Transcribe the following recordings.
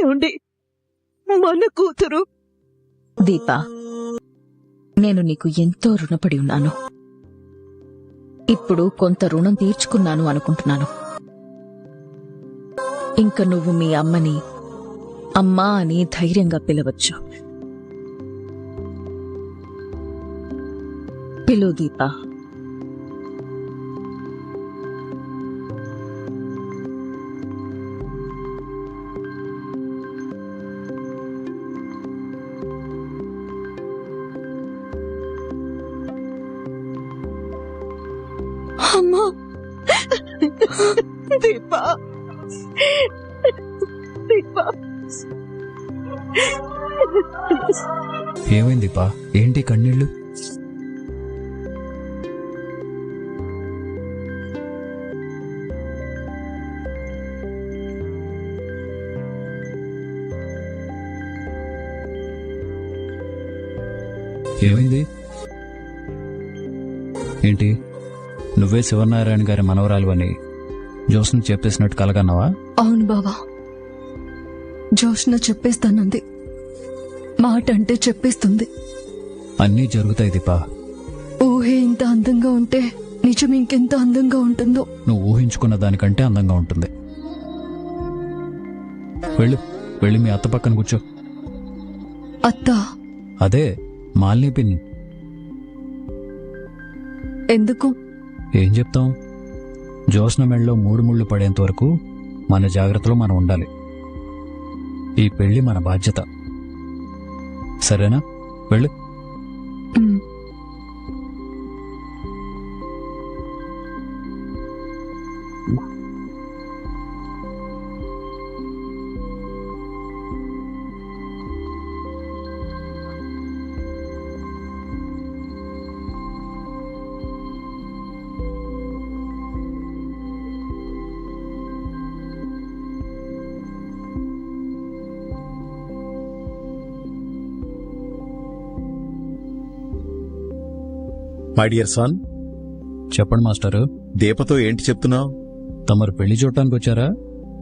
ఏమండి, మన కూతురు. దీపా, నేను నీకు ఎంతో రుణపడి ఉన్నాను. ఇప్పుడు కొంత రుణం తీర్చుకున్నాను అనుకుంటున్నాను. ఇంక నువ్వు మీ అమ్మని అమ్మా అని ధైర్యంగా పిలవచ్చు. పిలు దీపా. అమ్మా, దీపా, దీపా. ఏమైంది దీపా? ఏంటి కన్నీళ్ళు? ఏమైంది? ఏంటి, నువ్వే శివనారాయణ గారి మనవరాలు అని జోస్ను చెప్పేసినట్టు కలగన్నావా? అవును బావా, జోష్న చెప్పేస్తానంది. మాట అంటే చెప్పేస్తుంది. అన్నీ జరుగుతాయి దీపా. ఊహే ఇంత అందంగా ఉంటే నిజం ఇంకెంత అందంగా ఉంటుందో. నువ్వు ఊహించుకున్న దానికంటే అందంగా ఉంటుంది. వెళ్ళు, వెళ్ళి మీ అత్త పక్కన కూర్చో. అత్త? అదే మాలిని పిన్ని. ఎందుకు? ఏం చెప్తాం, జోస్న మెళ్ళలో 3 ముళ్ళు పడేంత వరకు మన జాగ్రత్తలో మనం ఉండాలి. ఈ పెళ్లి మన బాధ్యత, సరేనా? వెళ్ళు. ఉమ్. మై డియర్ సన్, చెప్పండి మాస్టారు. దీపతో ఏంటి చెప్తున్నావు? తమరు పెళ్లి చూడటానికి వచ్చారా?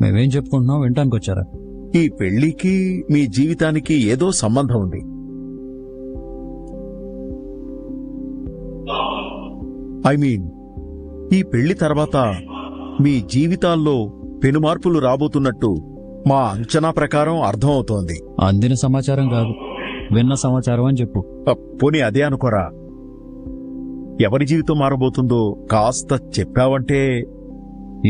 మేమేం చెప్పుకుంటున్నాం వినటానికి వచ్చారా? ఈ పెళ్లికి మీ జీవితానికి ఏదో సంబంధం ఉంది. ఐ మీన్, ఈ పెళ్లి తర్వాత మీ జీవితాల్లో పెనుమార్పులు రాబోతున్నట్టు మా అంచనా ప్రకారం అర్థమవుతోంది. అందిన సమాచారం కాదు, విన్న సమాచారం అని చెప్పు. పోనీ అదే అనుకోరా. ఎవరి జీవితం మారబోతుందో కాస్త చెప్పావంటే.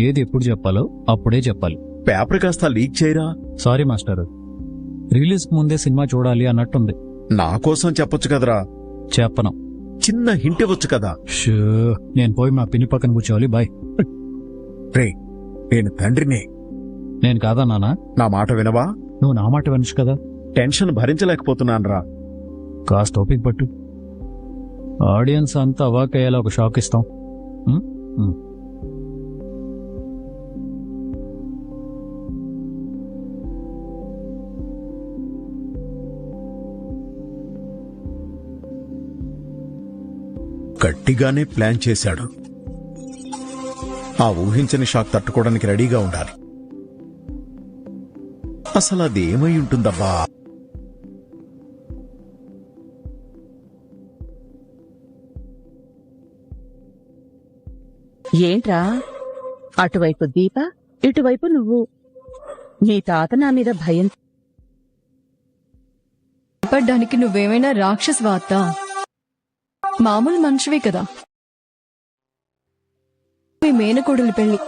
ఏది ఎప్పుడు చెప్పాలో అప్పుడే చెప్పాలి. పేపర్ కాస్త లీక్ చేయరా. సారీ మాస్టారు, రిలీజ్ ముందే సినిమా చూడాలి అన్నట్టుంది. నా కోసం చెప్పొచ్చు కదరా. చెప్పను. చిన్న హింట్ ఇవ్వచ్చు కదా. షూ, నేను పోయి మా పిన్ని పక్కన కూర్చోవాలి. బాయ్. రే, నేను తండ్రినే. నేను కాదా నానా? నా మాట వినవా? నువ్వు నా మాట వినచ్చు కదా. టెన్షన్ భరించలేకపోతున్నానురా. కాస్త ఓపిక పట్టు. ఆడియన్స్ అంతా అవాకయ్యేలా ఒక షాక్ ఇస్తాం. గట్టిగానే ప్లాన్ చేశాడు. ఆ ఊహించని షాక్ తట్టుకోవడానికి రెడీగా ఉండాలి. అసలు అదేమై ఉంటుందబ్బా? ఏంట్రా, అటువైపు దీప, ఇటువైపు నువ్వు. నీ తాత నా మీద భయం. భయపడ్డానికి నువ్వేమైనా రాక్షస్ వార్త? మామూలు మనిషివే కదా. మీ మేనకోడలి పెళ్లి.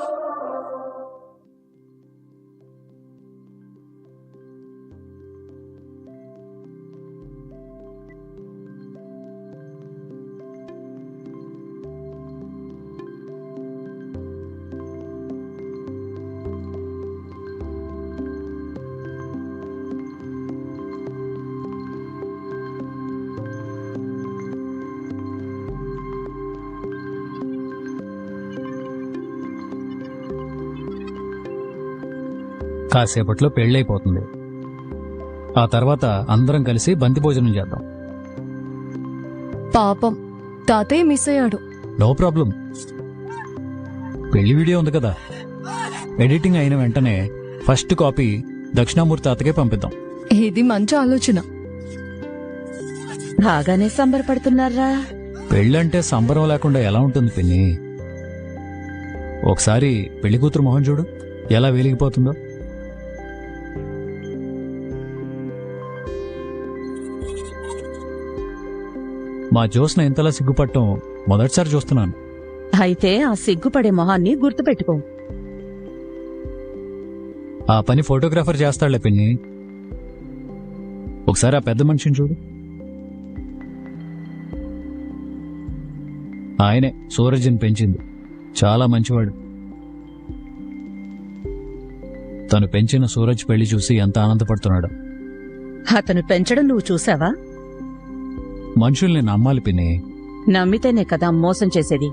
కాసేపట్లో పెళ్ళైపోతుంది. ఆ తర్వాత అందరం కలిసి బంతి భోజనం చేద్దాం. పాపం తాతయ్య మిస్ అయ్యాడు. No problem. పెళ్లి వీడియో ఉంది కదా, ఎడిటింగ్ అయిన వెంటనే ఫస్ట్ కాపీ దక్షిణామూర్తి తాతకే పంపిద్దాం. ఇది మంచి ఆలోచన. బాగానే సంబరపడుతున్నారా? పెళ్ళంటే సంబరం లేకుండా ఎలా ఉంటుంది పిన్ని? ఒకసారి పెళ్లి కూతురు మొహం చూడు, ఎలా వెలిగిపోతుందో. మా జ్యోత్స్న ఇంతలా సిగ్గుపట్టం మొదటిసారి చూస్తున్నాను. అయితే ఆ సిగ్గుపడే మొహాన్ని గుర్తుపెట్టుకో. ఆ పని ఫోటోగ్రాఫర్ చేస్తాడులే పిన్ని. ఒకసారి ఆ పెద్ద మనిషిని చూడు. ఆయనే సూరజ్ని పెంచింది. చాలా మంచివాడు. తను పెంచిన సూరజ్ పెళ్లి చూసి ఎంత ఆనందపడుతున్నాడు. అతను పెంచడం నువ్వు చూసావా? మనుషుల్ని నమ్మాలి పిన్ని. నమ్మితేనే కదా మోసం చేసేది.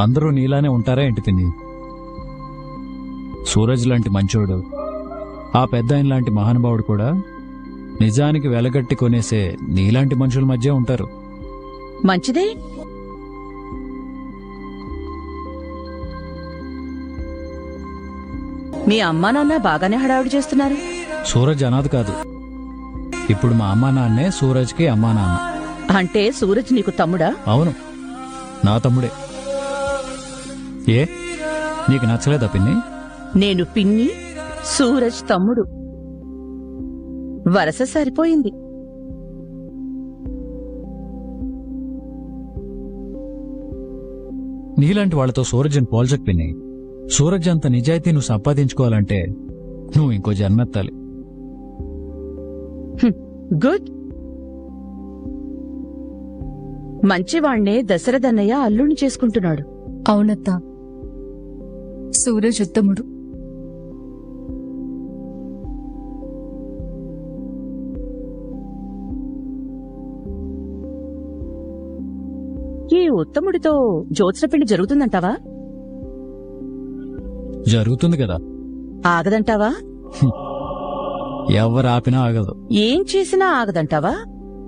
అందరూ నీలానే ఉంటారా ఏంటి పిన్ని? సూరజ్ లాంటి మంచోడు, ఆ పెద్ద ఆయన లాంటి మహానుభావుడు కూడా నిజానికి వెలగట్టి కొనేసే నీలాంటి మనుషుల మధ్య ఉంటారు. మంచిదే. మీ అమ్మా నాన్న బాగానే హడావుడి చేస్తున్నారు. సూరజ్ అనాథ కాదు. ఇప్పుడు మా అమ్మా నాన్నే సూరజ్కి అమ్మా నాన్న. అంటే సూరజ్ నీకు తమ్ముడా? అవును, నా తమ్ముడే. ఏ, నీకు నచ్చలేదా పిన్ని? నేను పిన్ని, సూరజ్ తమ్ముడు. వరస సరిపోయింది. నీలాంటి వాళ్లతో సూరజ్ని పోల్చకు పిన్ని. సూరజ్ అంత నిజాయితీ నువ్వు సంపాదించుకోవాలంటే నువ్వు ఇంకో జన్మెత్తాలి. గుడ్. మంచివాణ్ణే దశరథన్నయ్య అల్లుణ్ణి చేసుకుంటున్నాడు. అవునత్తా, సూరజ్ ఉత్తముడు. ఈ ఉత్తముడితో జ్యోత్స్న పెళ్లి జరుగుతుందంటావా? జరుగుతుంది కదా. ఆగదంటావా? ఎవరు ఆపినా ఆగదు. ఏం చేసినా ఆగదంటావా?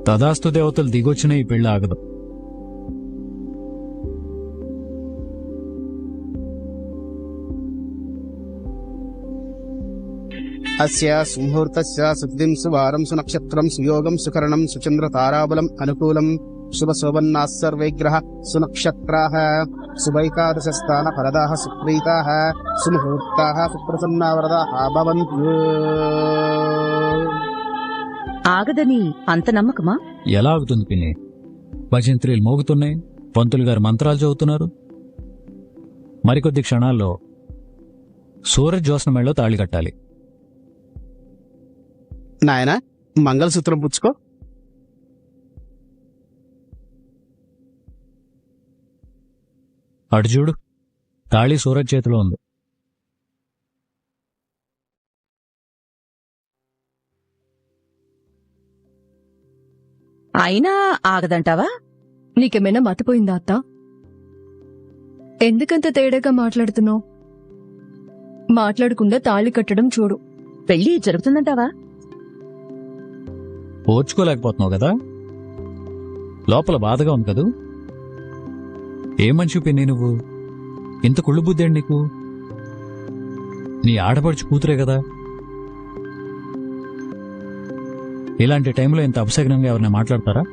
తదాస్తు దేవతలు దిగొచ్చినా ఈ పెళ్లి ఆగదు. అస్య సుముహూర్తస్య సుదిం సువారం సునక్షత్రం సుయోగం సుకరణం సుచంద్ర తారాబలం అనుకూలం శుభశోభన్నాస్సర్వైగ్రహ సునక్షత్రాః శుభైకాదశస్థాన ఫలదాః సుప్రీతాః సుముహూర్తాః సుప్రసన్నా వరదాః భవంతు. ఆగదని అంత నమ్మకమా? ఎలా ఆగుతుంది పిన్ని? భజంత్రీలు మోగుతున్నాయి, పంతులు గారు మంత్రాలు చదువుతున్నారు. మరికొద్ది క్షణాల్లో సూరజ్ జ్యోత్స్న మెడలో తాళి కట్టాలి. నాయనా, మంగళసూత్రం పుచ్చుకో. అటు చూడు, తాళి సూరజ్ చేతిలో ఉంది. అయినా ఆగదంటావా? నీకేమైనా మతిపోయిందా అత్తా? ఎందుకంత తేడాగా మాట్లాడుతున్నావు? మాట్లాడకుండా తాళి కట్టడం చూడు. పెళ్లి జరుగుతుందంటావా? ఓర్చుకోలేకపోతున్నావు కదా? లోపల బాధగా ఉంది కదూ? ఏం మనిషి పిన్ని నువ్వు? ఇంత కుళ్ళు బుద్ధేండి నీకు? నీ ఆడపడుచు కూతురే కదా. ఇలాంటి టైంలో ఇంత అపశగ్నంగా ఎవరైనా మాట్లాడతారా?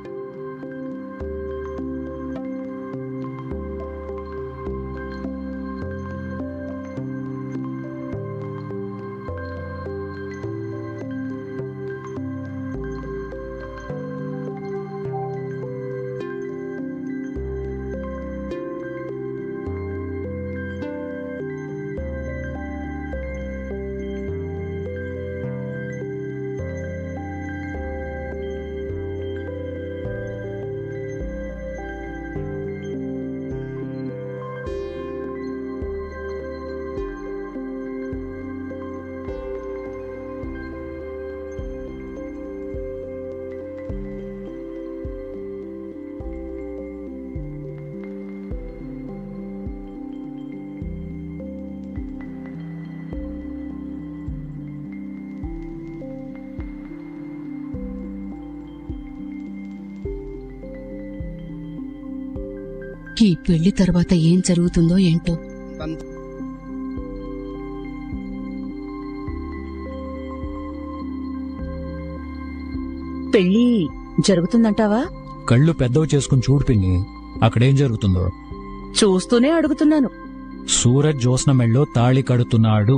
ఈ పెళ్లి తర్వాత ఏం జరుగుతుందో ఏంటో. పెళ్లి జరుగుతుందంటావా? కళ్ళు పెద్దవి చేసుకుని చూడు పిన్ని, అక్కడేం జరుగుతుందో. చూస్తూనే అడుగుతున్నాను. సూరజ్ జ్యోత్స్న మెళ్ళో తాళి కడుతున్నాడు.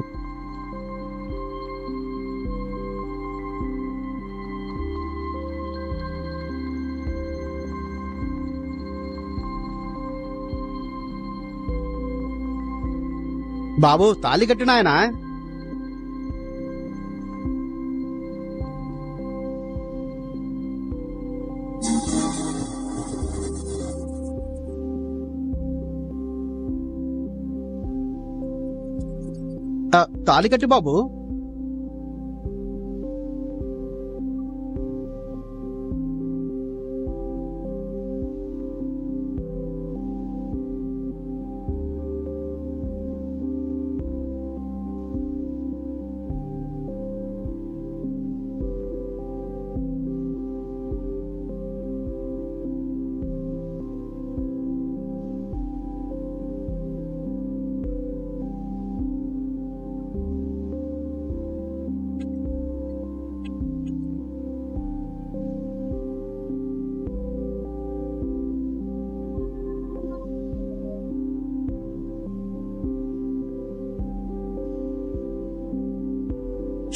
బాబు తాళి కట్టిన ఆయన. తాళి కట్టి బాబు.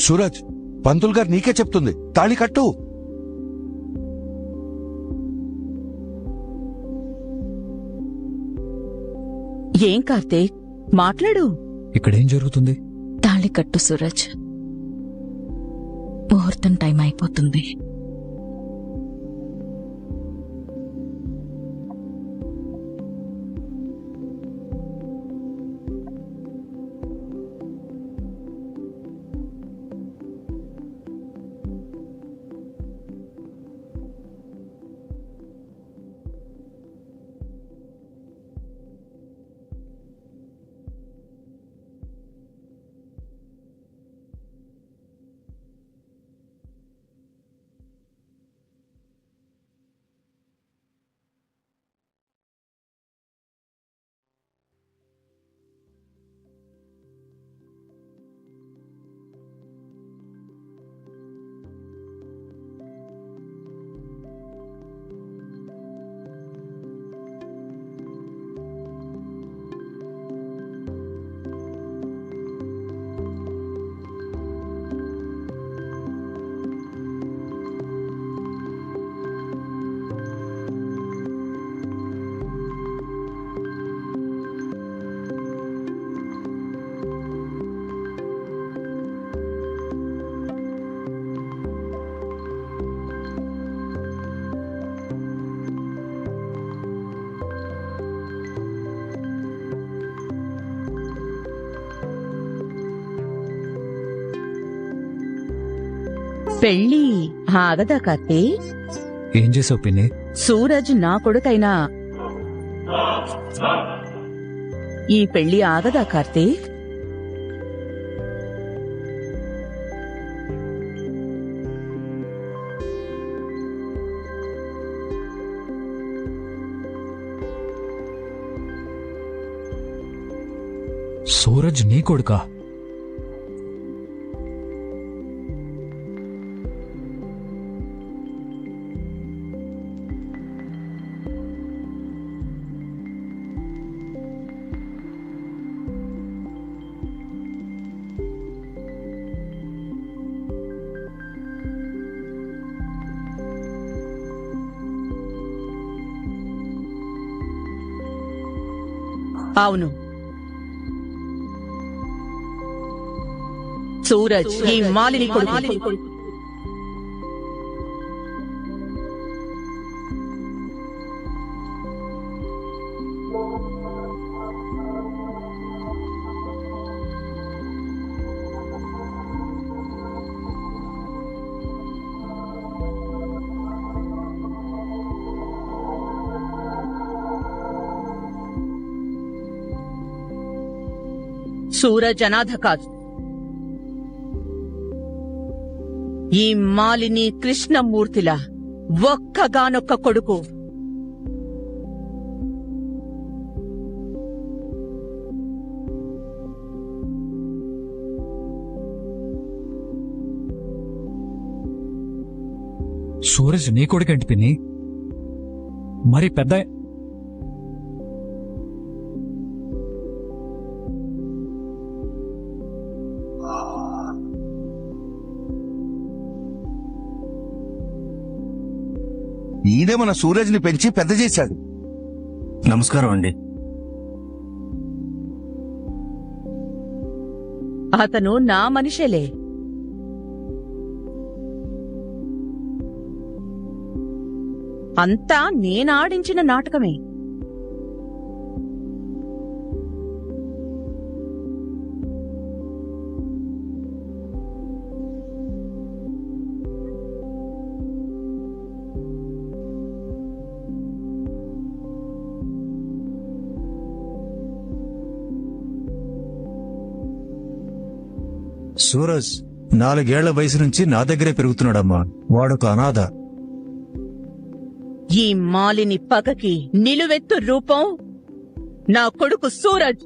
సూరజ్, పంతులు గారు నీకే చెప్తుంది, తాళి కట్టు. ఏం కార్తీక్, మాట్లాడు. ఇక్కడేం జరుగుతుంది? తాళి కట్టు సూరజ్, ముహూర్తం టైం అయిపోతుంది. పెళ్లి ఆగదా కార్తీక్? ఏం చేసావు పిన్ని? సూరజ్ నా కొడుకైనా ఈ పెళ్లి ఆగదా కార్తీక్? సూరజ్ నీ కొడుకా? అవును, సూరజ్ ఈ మాలిని కొడుకు. సూరజ్ అనాథ కాదు. ఈ మాలిని కృష్ణమూర్తిలా ఒక్కగానొక్క కొడుకు. సూరజ్ నీ కొడుకేంటి పిన్ని? మరి పెద్ద ఈయనే మన సూరజ్ని పెంచి పెద్ద చేశాడు. నమస్కారం అండి. అతను నా మనిషేలే. అంతా నేనాడించిన నాటకమే. సూరజ్ 4 ఏళ్ల వయసు నుంచి నా దగ్గరే పెరుగుతున్నాడమ్మా. వాడొక అనాథ. ఈ మాలిని పగకి నిలువెత్తు రూపం నా కొడుకు Suraj.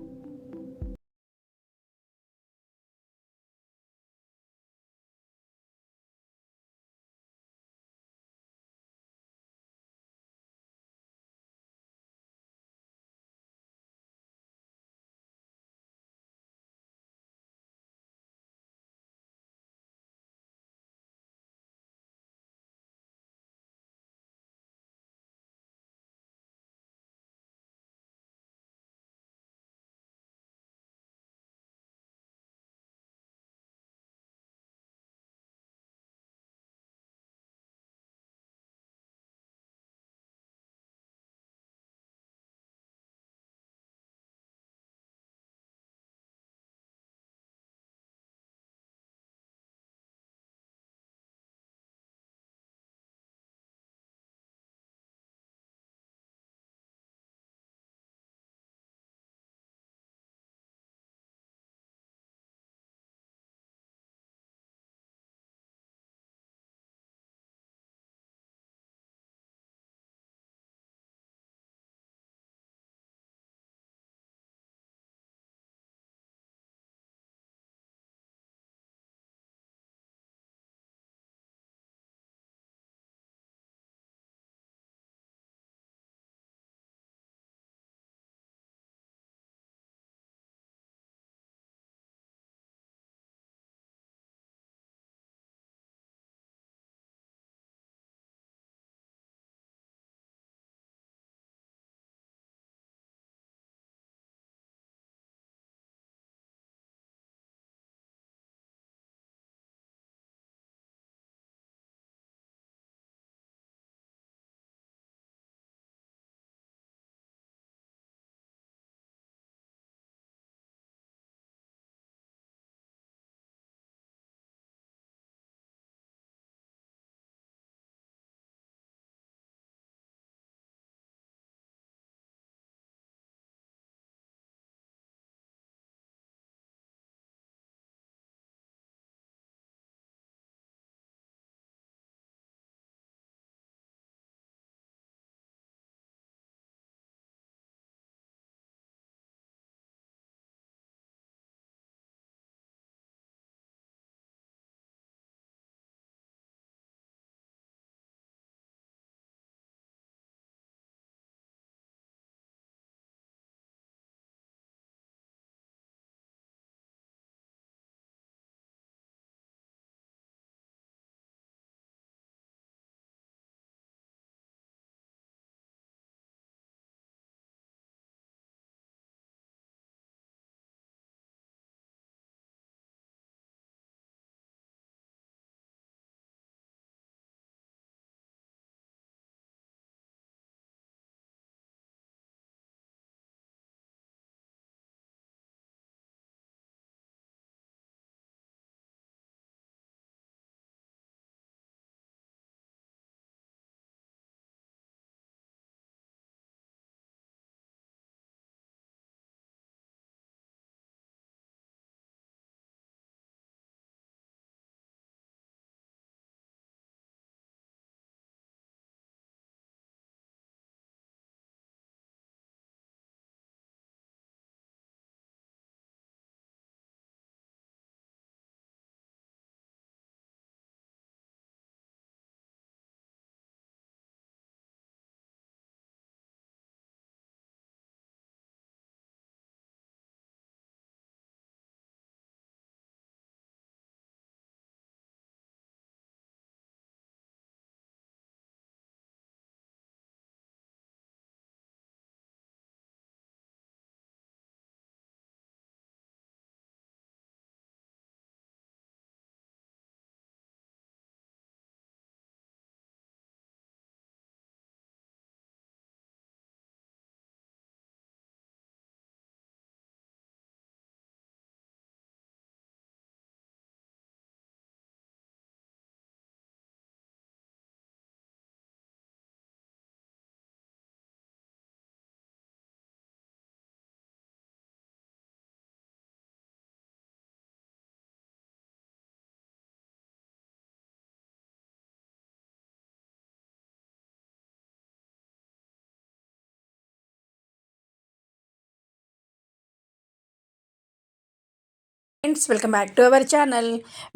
Friends, welcome back to our channel.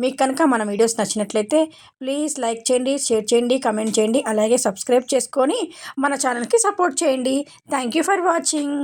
మీకు కనుక మన వీడియోస్ నచ్చినట్లయితే ప్లీజ్ లైక్ చేయండి, షేర్ చేయండి, కమెంట్ చేయండి, అలాగే సబ్స్క్రైబ్ చేసుకొని మన ఛానల్కి సపోర్ట్ చేయండి. Thank you for watching.